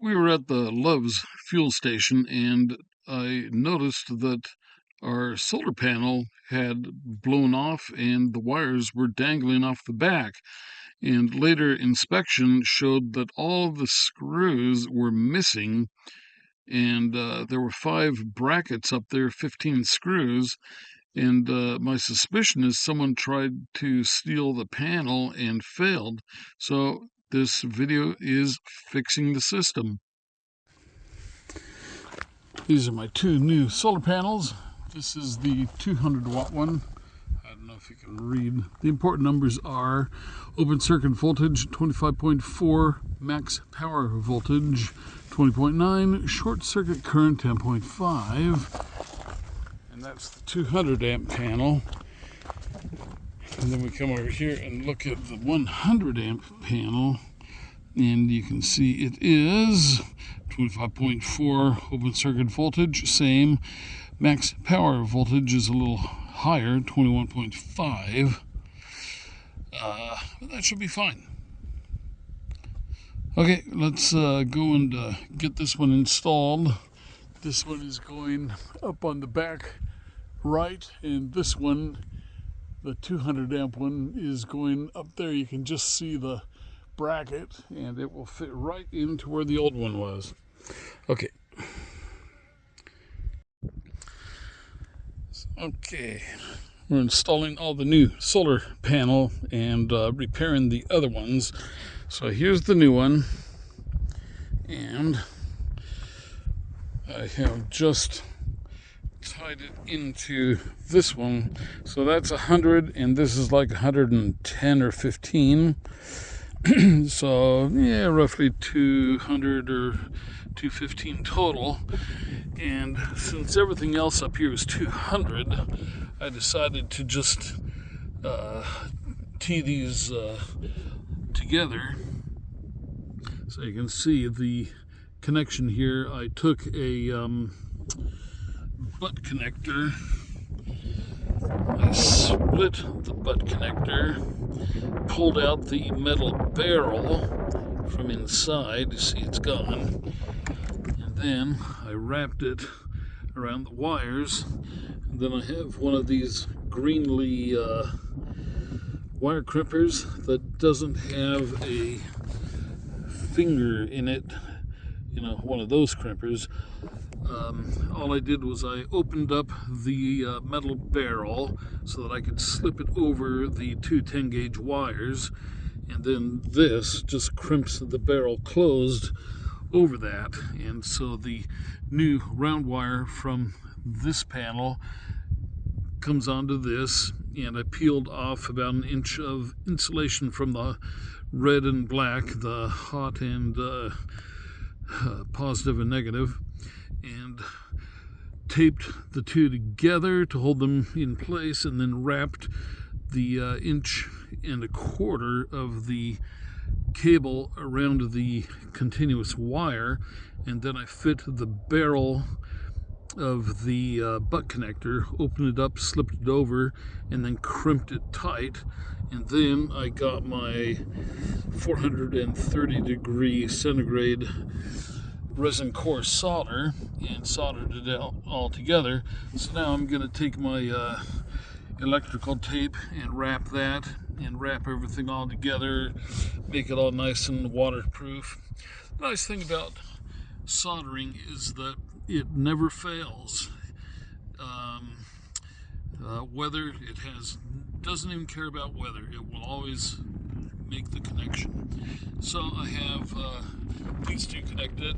We were at the Love's fuel station, and I noticed that our solar panel had blown off and the wires were dangling off the back. And later inspection showed that all the screws were missing, and there were 5 brackets up there, 15 screws. And my suspicion is someone tried to steal the panel and failed. So this video is fixing the system. These are my 2 new solar panels. This is the 200-watt one. I don't know if you can read. The important numbers are open circuit voltage 25.4, max power voltage 20.9, short circuit current 10.5. And that's the 200 amp panel. And then we come over here and look at the 100 amp panel, and you can see it is 25.4 open circuit voltage, same. Max power voltage is a little higher, 21.5. But that should be fine. Okay, let's go and get this one installed. This one is going up on the back right, and this one, the 200 amp one, is going up there. You can just see the bracket, and it will fit right into where the old one was. Okay. We're installing all the new solar panel and repairing the other ones. So here's the new one, and I have just tied it into this one. So that's 100, and this is like 110 or 15. So yeah, roughly 200 or 215 total. And since everything else up here is 200, I decided to just tee these together. So you can see the connection here. I took a butt connector. I split the butt connector, pulled out the metal barrel from inside. You see it's gone. And then I wrapped it around the wires. And then I have one of these Greenly wire crimpers that doesn't have a finger in it, one of those crimpers. All I did was I opened up the metal barrel so that I could slip it over the 2 10-gauge wires, and then this just crimps the barrel closed over that. And so the new round wire from this panel comes onto this, and I peeled off about 1 inch of insulation from the red and black, the hot and positive and negative, and taped the 2 together to hold them in place, and then wrapped the 1.25 inches of the cable around the continuous wire, and then I fit the barrel of the butt connector, opened it up, slipped it over, and then crimped it tight. And then I got my 430 centigrade resin core solder and soldered it all together. So now I'm going to take my electrical tape and wrap that, and wrap everything all together, make it all nice and waterproof. The nice thing about soldering is that it never fails. Weather, doesn't even care about weather. It will always make the connection. So I have these 2 connected.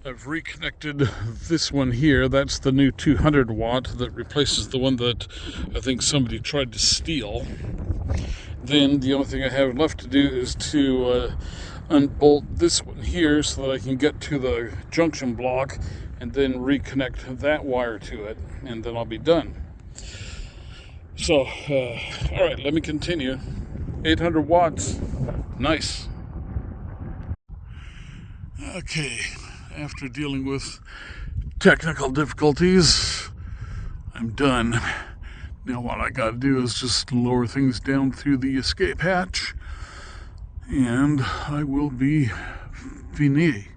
I've reconnected this one here. That's the new 200 watt that replaces the one that I think somebody tried to steal. Then the only thing I have left to do is to unbolt this one here so that I can get to the junction block, and then reconnect that wire to it, and then I'll be done. So, all right, let me continue. 800 watts, nice. Okay, after dealing with technical difficulties, I'm done. Now what I gotta do is just lower things down through the escape hatch, and I will be fini.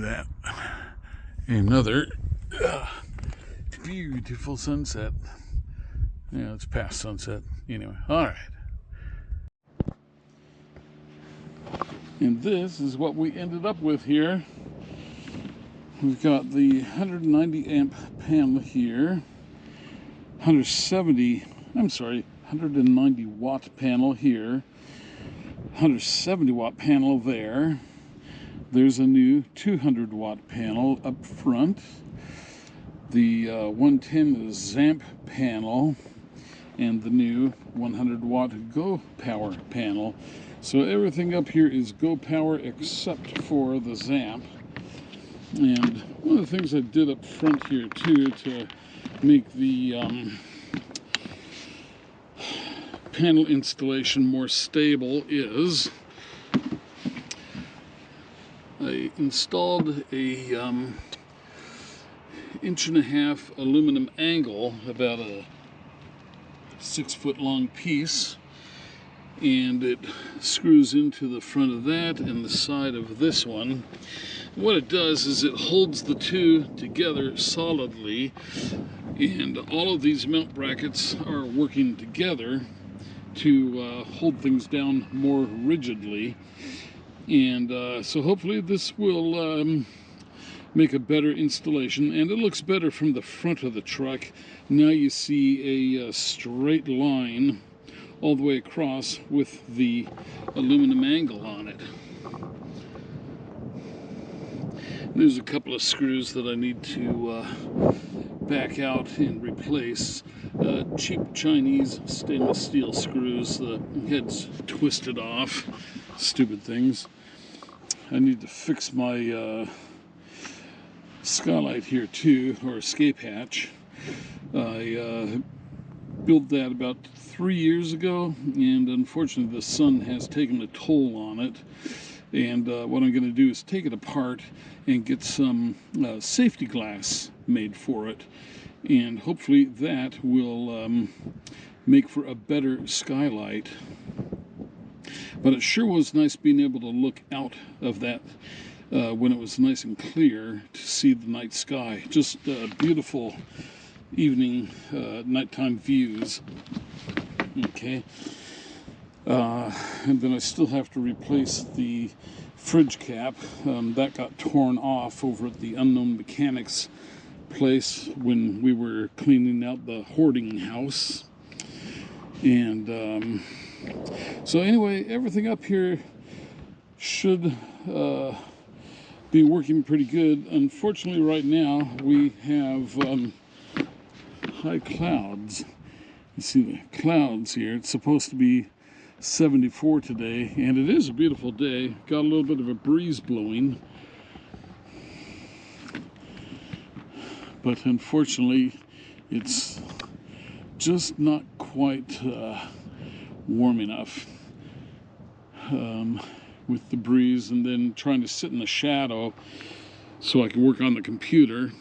that. Another beautiful sunset. Yeah, it's past sunset. Anyway, all right. And this is what we ended up with here. We've got the 190 amp panel here, 190 watt panel here, 170 watt panel there. There's a new 200 watt panel up front. The 110 ZAMP panel and the new 100 watt Go Power panel. So everything up here is Go Power except for the ZAMP. And one of the things I did up front here too to make the panel installation more stable is I installed a 1.5 inch aluminum angle, about a 6 foot long piece, and it screws into the front of that and the side of this one. What it does is it holds the two together solidly, and all of these mount brackets are working together to hold things down more rigidly. And so hopefully this will make a better installation, and it looks better from the front of the truck. Now you see a straight line all the way across with the aluminum angle on it. There's a couple of screws that I need to back out and replace. Cheap Chinese stainless steel screws. The head's twisted off. Stupid things. I need to fix my skylight here too, or escape hatch. I built that about 3 years ago, and unfortunately the sun has taken a toll on it. And what I'm going to do is take it apart and get some safety glass made for it, and hopefully that will make for a better skylight. But it sure was nice being able to look out of that when it was nice and clear to see the night sky. Just beautiful evening, nighttime views. Okay. And then I still have to replace the fridge cap. That got torn off over at the Unknown Mechanics place when we were cleaning out the hoarding house. And so anyway, everything up here should be working pretty good. Unfortunately, right now we have high clouds. You see the clouds here. It's supposed to be 74 today, and it is a beautiful day. Got a little bit of a breeze blowing, but unfortunately it's just not quite warm enough with the breeze, and then trying to sit in the shadow so I can work on the computer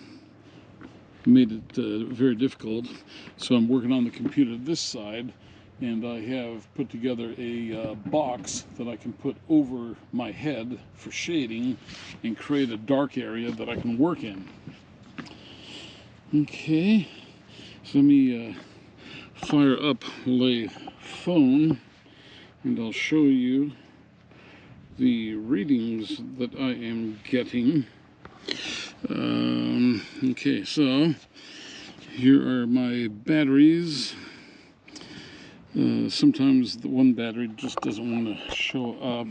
made it very difficult. So I'm working on the computer this side, and I have put together a box that I can put over my head for shading and create a dark area that I can work in. Okay, so let me fire up my phone and I'll show you the readings that I am getting. Okay, so here are my batteries. Sometimes the one battery just doesn't want to show up,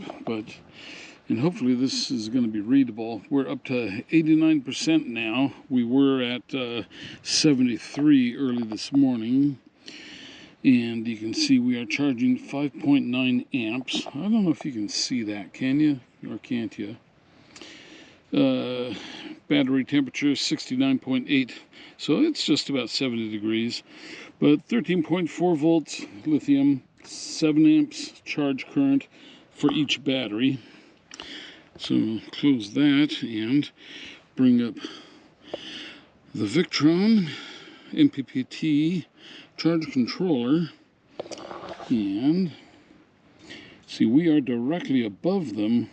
and hopefully this is going to be readable. We're up to 89% now. We were at 73 early this morning, and you can see we are charging 5.9 amps. I don't know if you can see that, can you, or can't you? Battery temperature 69.8, so it's just about 70 degrees. But 13.4 volts lithium, 7 amps charge current for each battery. So close that and bring up the Victron MPPT charge controller, and see we are directly above them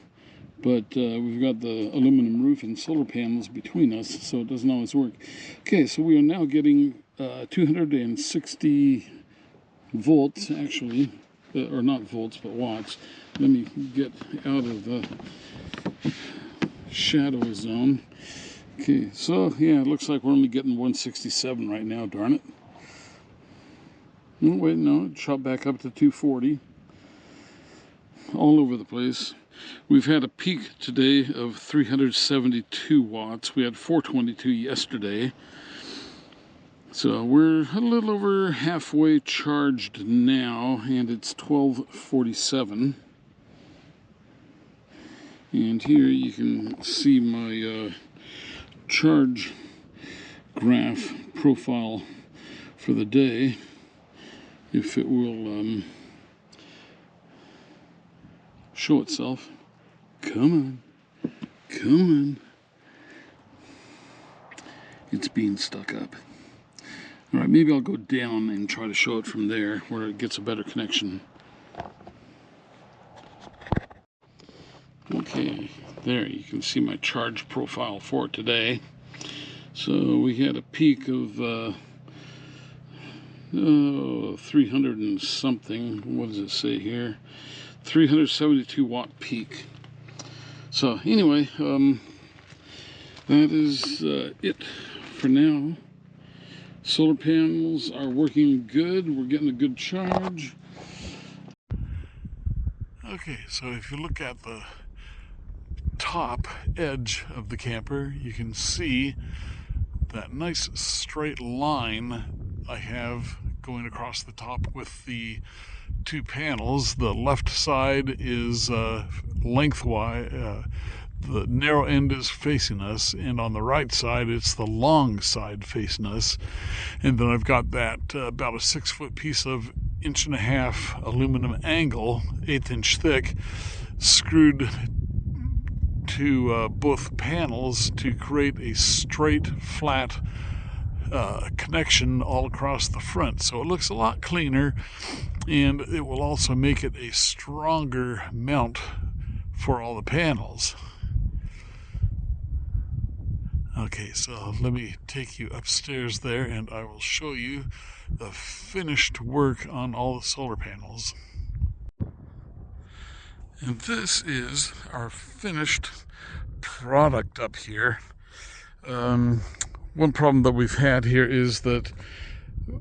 but we've got the aluminum roof and solar panels between us, so it doesn't always work. Okay, so we are now getting 260 volts, actually, or not volts, but watts. Let me get out of the shadow zone. Okay, so yeah, it looks like we're only getting 167 right now, darn it. Oh, wait, no, it shot back up to 240. All over the place. We've had a peak today of 372 watts. We had 422 yesterday. So we're a little over halfway charged now, and it's 12:47. And here you can see my charge graph profile for the day, if it will show itself. Come on, come on. It's being stuck up. All right, maybe I'll go down and try to show it from there where it gets a better connection. Okay, there you can see my charge profile for today. So we had a peak of 300 and something. What does it say here? 372 watt peak. So anyway, that is it for now. Solar panels are working good. We're getting a good charge. Okay, so if you look at the top edge of the camper, you can see that nice straight line I have going across the top with the two panels. The left side is lengthwise, the narrow end is facing us, and on the right side it's the long side facing us. And then I've got that about a 6-foot piece of 1.5-inch aluminum angle, 1/8 inch thick, screwed to both panels to create a straight, flat connection all across the front. So it looks a lot cleaner, and it will also make it a stronger mount for all the panels. Okay, so let me take you upstairs there and I will show you the finished work on all the solar panels. And this is our finished product up here. One problem that we've had here is that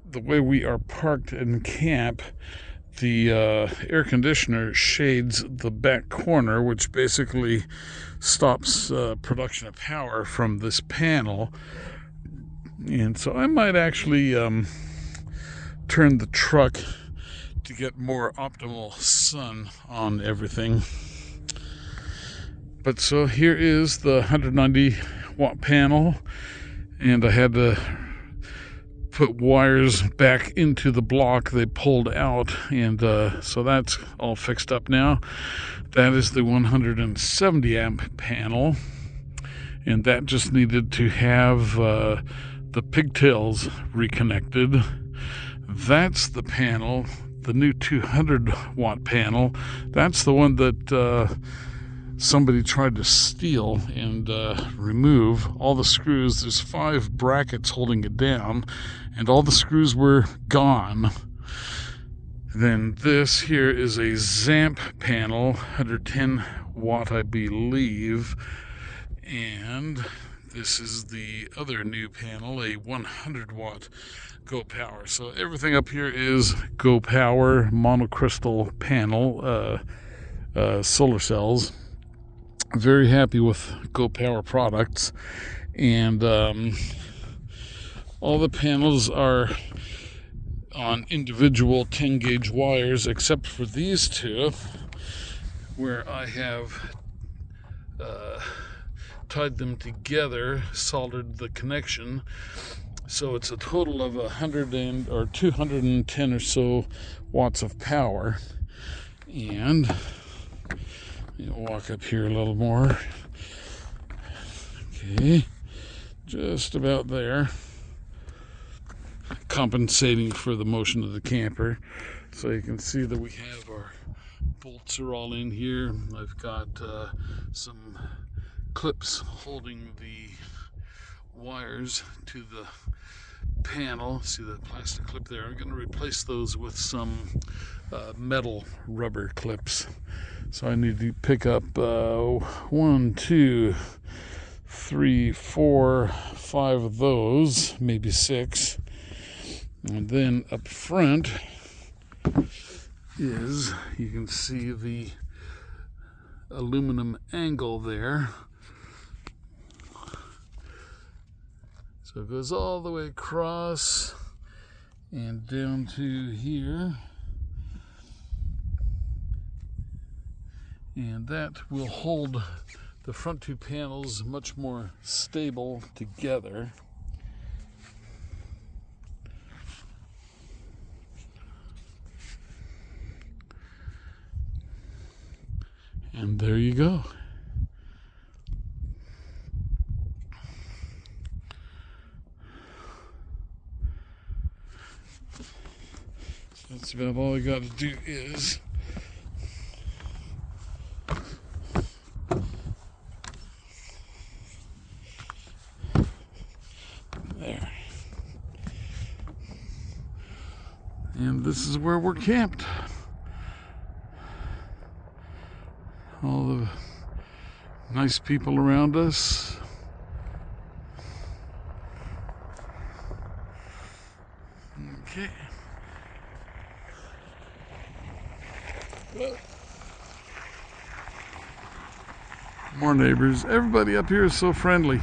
the way we are parked in camp, the air conditioner shades the back corner, which basically stops production of power from this panel. And so I might actually turn the truck to get more optimal sun on everything. But so here is the 190 watt panel, and I had to put wires back into the block they pulled out, and so that's all fixed up now. That is the 170 amp panel, and that just needed to have the pigtails reconnected. That's the panel, the new 200 watt panel. That's the one that somebody tried to steal and remove all the screws. There's 5 brackets holding it down, and all the screws were gone. Then this here is a ZAMP panel, 110 watt, I believe, and this is the other new panel, a 100 watt Go Power. So everything up here is Go Power monocrystal panel solar cells. Very happy with Go Power products, and all the panels are on individual 10 gauge wires, except for these two, where I have tied them together, soldered the connection. So it's a total of 210 or so watts of power. And walk up here a little more. Okay, just about there. Compensating for the motion of the camper. So you can see that we have our bolts are all in here. I've got some clips holding the wires to the panel. See the plastic clip there? I'm going to replace those with some metal rubber clips. So I need to pick up 1, 2, 3, 4, 5 of those, maybe 6. And then up front is, you can see the aluminum angle there. So it goes all the way across and down to here. And that will hold the front two panels much more stable together. And there you go. So that's about all I got to do is there. And this is where we're camped. All the nice people around us. Okay. Well, more neighbors. Everybody up here is so friendly.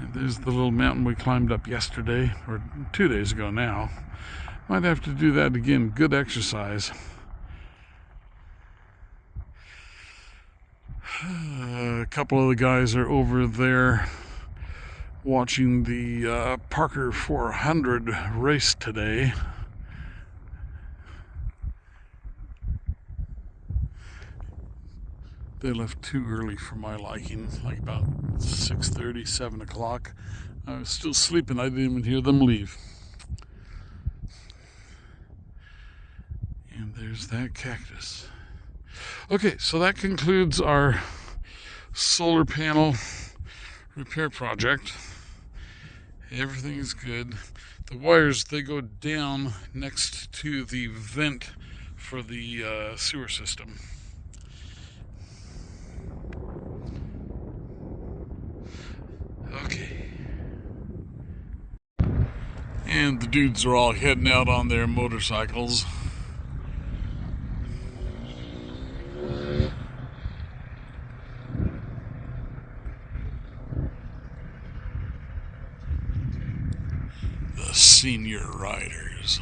And there's the little mountain we climbed up yesterday, or 2 days ago now. Might have to do that again. Good exercise. A couple of the guys are over there watching the Parker 400 race today. They left too early for my liking, like about 6:30, 7 o'clock. I was still sleeping. I didn't even hear them leave. And there's that cactus. Okay, so that concludes our solar panel repair project. Everything is good. The wires, they go down next to the vent for the sewer system. Okay. And the dudes are all heading out on their motorcycles. The senior riders.